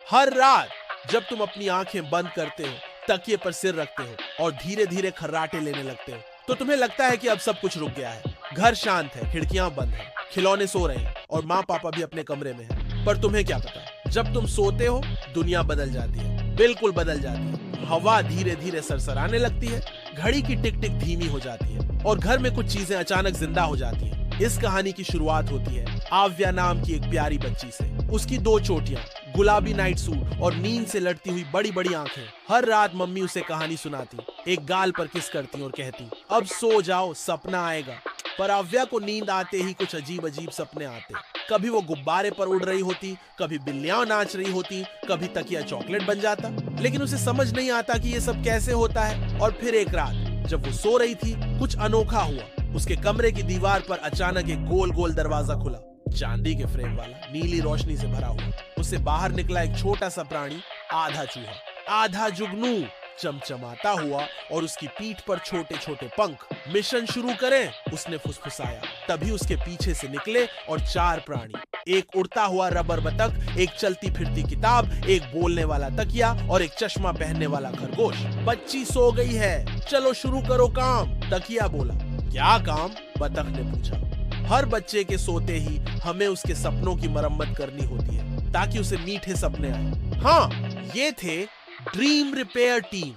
हर रात जब तुम अपनी आंखें बंद करते हो, तकिए पर सिर रखते हो और धीरे धीरे खर्राटे लेने लगते हो, तो तुम्हें लगता है कि अब सब कुछ रुक गया है। घर शांत है, खिड़कियां बंद हैं, खिलौने सो रहे हैं और माँ पापा भी अपने कमरे में हैं। पर तुम्हें क्या पता, जब तुम सोते हो दुनिया बदल जाती है, बिल्कुल बदल जाती है। हवा धीरे धीरे सरसराने लगती है, घड़ी की टिक टिक धीमी हो जाती है और घर में कुछ चीजें अचानक जिंदा हो जाती हैं। इस कहानी की शुरुआत होती है आव्या नाम की एक प्यारी बच्ची से। उसकी 2 चोटियां, गुलाबी नाइट सूट और नींद से लड़ती हुई बड़ी बड़ी आंखें। हर रात मम्मी उसे कहानी सुनाती, एक गाल पर किस करती और कहती, अब सो जाओ, सपना आएगा। पर आव्या को नींद आते ही कुछ अजीब अजीब सपने आते। कभी वो गुब्बारे पर उड़ रही होती, कभी बिल्लियां नाच रही होती, कभी तकिया चॉकलेट बन जाता। लेकिन उसे समझ नहीं आता कि ये सब कैसे होता है। और फिर एक रात जब वो सो रही थी, कुछ अनोखा हुआ। उसके कमरे की दीवार पर अचानक एक गोल गोल दरवाजा खुला, चांदी के फ्रेम वाला, नीली रोशनी से भरा हुआ। उससे बाहर निकला एक छोटा सा प्राणी, आधा चूहा, आधा जुगनू, चमचमाता हुआ और उसकी पीठ पर छोटे छोटे पंख। मिशन शुरू करें, उसने फुसफुसाया। तभी उसके पीछे से निकले और 4 प्राणी, एक उड़ता हुआ रबर बतख, एक चलती फिरती किताब, एक बोलने वाला तकिया और एक चश्मा पहनने वाला खरगोश। बच्ची सो गई है, चलो शुरू करो काम, तकिया बोला। क्या काम? बतख ने पूछा। हर बच्चे के सोते ही हमें उसके सपनों की मरम्मत करनी होती है ताकि उसे मीठे सपने आए। हाँ, ये थे ड्रीम रिपेयर टीम।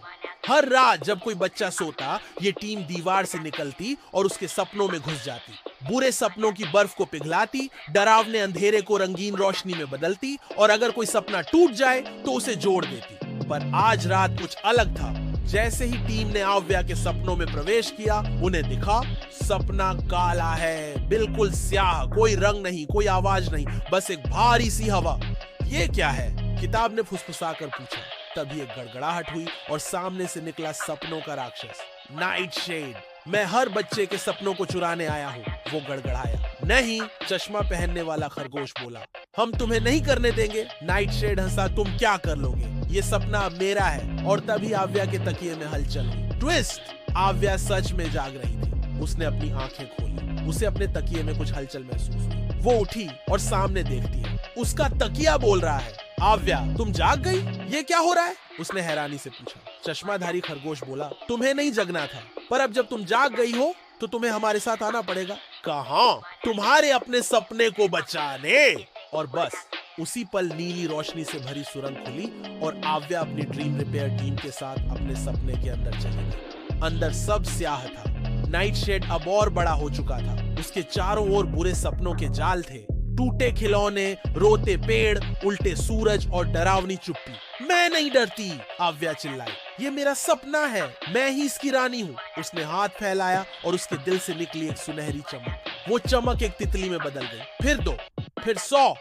हर रात जब कोई बच्चा सोता, ये टीम दीवार से निकलती और उसके सपनों में घुस जाती। बुरे सपनों की बर्फ को पिघलाती, डरावने अंधेरे को रंगीन रोशनी में बदलती और अगर कोई सपना टूट जाए तो उसे जोड़ देती। पर आज रात कुछ अलग था। जैसे ही टीम ने आव्या के सपनों में प्रवेश किया, उन्हें दिखा सपना काला है, बिल्कुल स्याह, कोई रंग नहीं, कोई आवाज नहीं, बस एक भारी सी हवा। ये क्या है? किताब ने फुसफुसाकर पूछा। तभी एक गड़गड़ाहट हुई और सामने से निकला सपनों का राक्षस, नाइट शेड। मैं हर बच्चे के सपनों को चुराने आया हूँ, वो गड़गड़ाया। नहीं, चश्मा पहनने वाला खरगोश बोला, हम तुम्हें नहीं करने देंगे। नाइट शेड हंसा, तुम क्या कर लोगे, ये सपना अब मेरा है। और तभी आव्या के तकिए में हलचल हुई। ट्विस्ट! आव्या सच में जाग रही थी। उसने अपनी आंखें खोली, उसे अपने तकिए में कुछ हलचल महसूस हुई। वो उठी और सामने देखती है, उसका तकिया बोल रहा है। आव्या, तुम जाग गई? ये क्या हो रहा है? उसने हैरानी से पूछा। चश्माधारी खरगोश बोला, तुम्हें नहीं जगना था, पर अब जब तुम जाग गई हो तो तुम्हें हमारे साथ आना पड़ेगा। कहां? तुम्हारे अपने सपने को बचाने। और बस उसी पल नीली रोशनी से भरी सुरंग खुली और आव्या अपनी ड्रीम रिपेयर टीम के साथ अपने सपने के अंदर चली गई। अंदर सब स्याह था। नाइट शेड अब और बड़ा हो चुका था। उसके चारों ओर बुरे सपनों के जाल थे, टूटे खिलौने, रोते पेड़, उल्टे सूरज और डरावनी चुप्पी। मैं नहीं डरती, आव्या चिल्लाई, ये मेरा सपना है, मैं ही इसकी रानी हूँ। उसने हाथ फैलाया और उसके दिल से निकली एक सुनहरी चमक। वो चमक एक तितली में बदल गई। फिर 2, फिर 100।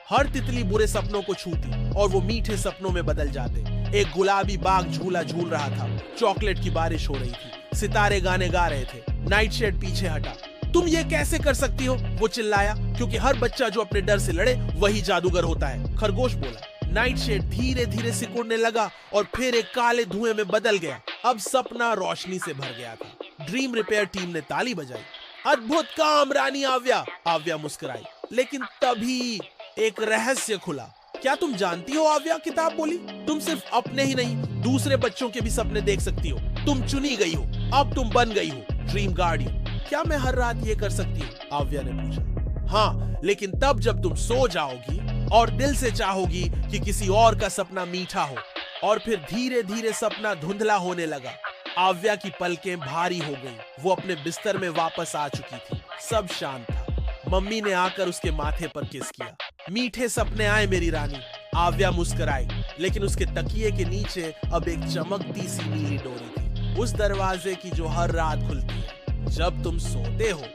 हर तितली बुरे सपनों को छूती और वो मीठे सपनों में बदल जाते। एक गुलाबी बाग झूला झूल रहा था, चॉकलेट की बारिश हो रही थी, सितारे गाने गा रहे थे। नाइट शेड पीछे हटा। तुम ये कैसे कर सकती हो? वो चिल्लाया, क्योंकि हर बच्चा जो अपने डर से लड़े वही जादूगर होता है। खरगोश बोला। नाइट शेड धीरे धीरे सिकुड़ने लगा और फिर एक काले धुएं में बदल गया। अब सपना रोशनी से भर गया था। ड्रीम रिपेयर टीम ने ताली बजाई। अद्भुत काम रानी आव्या, आव्या मुस्कुराई। लेकिन तभी एक रहस्य खुला। क्या तुम जानती हो आव्या, किताब बोली, तुम सिर्फ अपने ही नहीं, दूसरे बच्चों के भी सपने देख सकती हो। तुम चुनी गई हो, अब तुम बन गई हो ड्रीम गार्डियन। क्या मैं हर रात ये कर सकती हूँ? आव्या ने पूछा। हाँ, लेकिन तब जब तुम सो जाओगी और दिल से चाहोगी कि किसी और का सपना मीठा हो। और फिर धीरे धीरे सपना धुंधला होने लगा। आव्या की पलकें भारी हो गई। वो अपने बिस्तर में वापस आ चुकी थी। सब शांत था। मम्मी ने आकर उसके माथे पर किस किया। मीठे सपने आए मेरी रानी, आव्या मुस्कुराई। लेकिन उसके तकिए के नीचे अब एक चमकती सी नीली डोरी थी, उस दरवाजे की जो हर रात खुलती है जब तुम सोते हो।